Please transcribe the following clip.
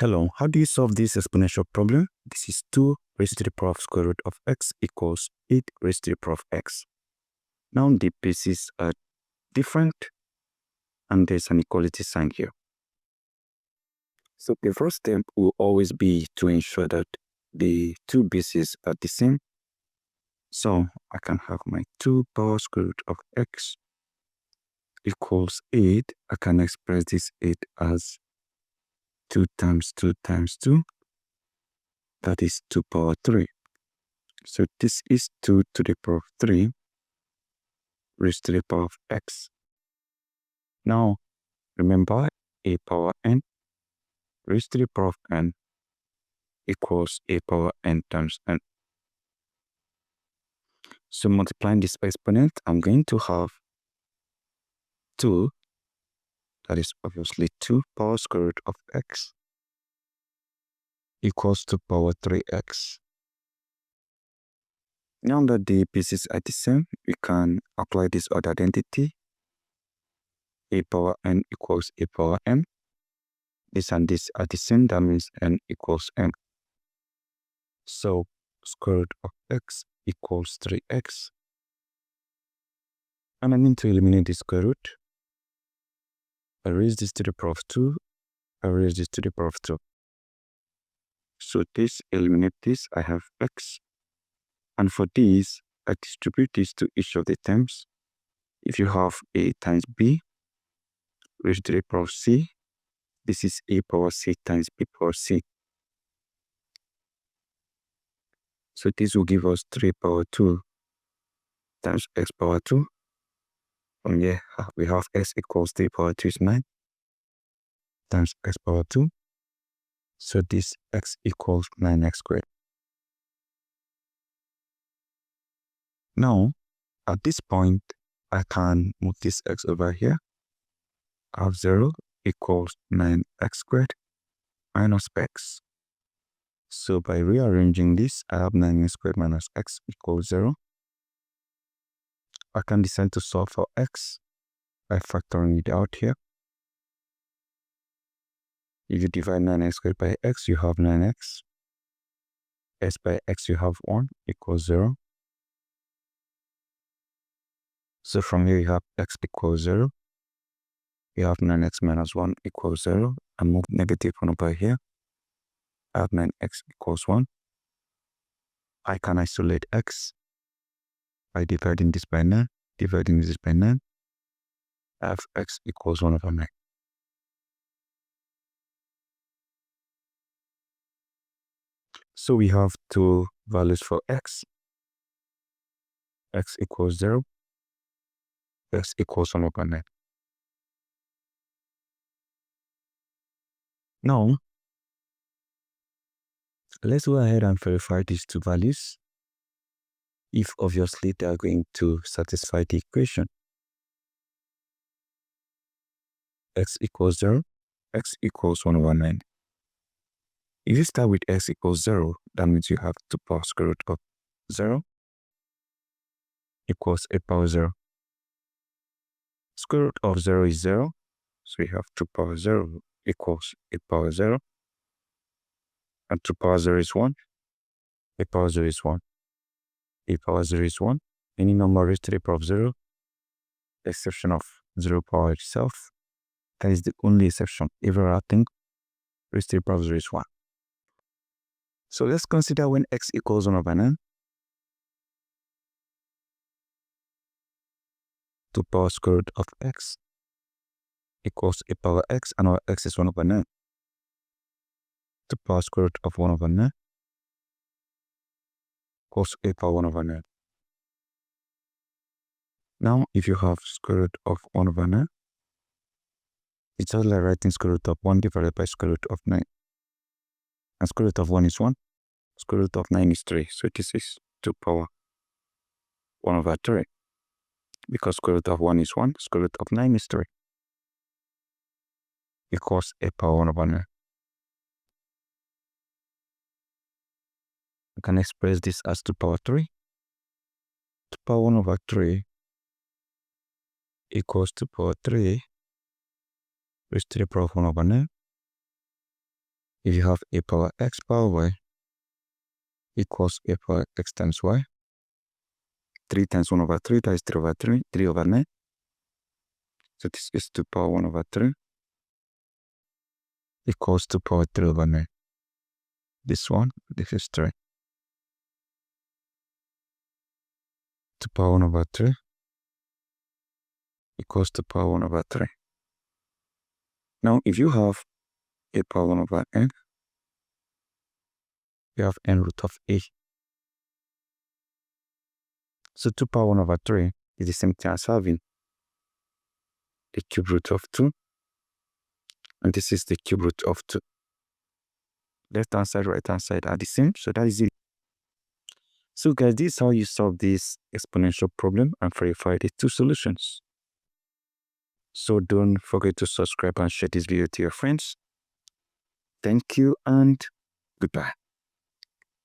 Hello, how do you solve this exponential problem? This is 2 raised to the power of square root of x equals 8 raised to the power of x. Now the bases are different and there's an equality sign here. So the first step will always be to ensure that the two bases are the same. So I can have my 2 power square root of x equals 8. I can express this 8 as 2 times 2 times 2. That is 2 power 3. So this is 2 to the power of 3 raised to the power of x. Now, remember a power n raised to the power of n equals a power n times n. So multiplying this exponent, I'm going to have 2, that is obviously 2 power square root of x equals to power 3x. Now that the bases are the same, we can apply this other identity. A power n equals a power m. This and this are the same, that means n equals m. So square root of x equals 3x. And I need to eliminate the square root. I raise this to the power of 2. I raise this to the power of 2. So this eliminate this, I have x. And for this, I distribute this to each of the terms. If you have a times b raised to the power of c, this is a power c times b power c. So this will give us 3 power 2 times x power 2. From here, we have x equals 3 power 2 is 9 times x power 2. So this x equals 9x squared. Now, at this point, I can move this x over here. I have 0 equals 9x squared minus x. So by rearranging this, I have 9x squared minus x equals 0. I can decide to solve for x by factoring it out here. If you divide 9x squared by x, you have 9x. S by x, you have 1 equals 0. So from here, you have x equals 0. You have 9x minus 1 equals 0. I move negative 1 over here. I have 9x equals 1. I can isolate x by dividing this by 9. Dividing this by 9. I have x equals 1 over 9. So we have two values for x. X equals 0. X equals 1 over 9. Now, let's go ahead and verify these two values, if obviously they are going to satisfy the equation. X equals 0, x equals 1 over 9. If you start with x equals 0, that means you have 2 power square root of 0 equals a power 0. Square root of 0 is 0, so we have 2 power 0 equals a power 0. And 2 power 0 is 1. A power 0 is 1. A power 0 is 1. Any number raised to the power of 0, exception of 0 power itself. That is the only exception. Every other thing raised to the power of 0 is 1. So let's consider when x equals 1 over 9. 2 power square root of x equals a power x, and our x is 1 over 9. 2 power square root of 1 over 9 equals a power 1 over 9. Now, if you have square root of 1 over 9, it's just like writing square root of 1 divided by square root of 9. And square root of 1 is 1. Square root of 9 is 3. So this is 2 power 1 over 3. Because square root of 1 is 1, square root of 9 is 3. Equals a power 1 over 9. I can express this as 2 power 3. 2 power 1 over 3 equals 2 power 3 raised to the power of 1 over 9. if you have a power x power y equals a power x times y, 3 times 1 over 3, that is 3 over 3, 3 over 9. So this is 2 power 1 over 3 equals 2 power 3 over 9. This is 3. 2 power 1 over 3 equals 2 power 1 over 3. Now, if you have a power 1 over n, you have n root of a. So 2 power 1 over 3 is the same thing as having the cube root of 2, and this is the cube root of 2. Left hand side, right hand side are the same, so that is it. So guys, this is how you solve this exponential problem and verify the two solutions. So don't forget to subscribe and share this video to your friends. Thank you and goodbye.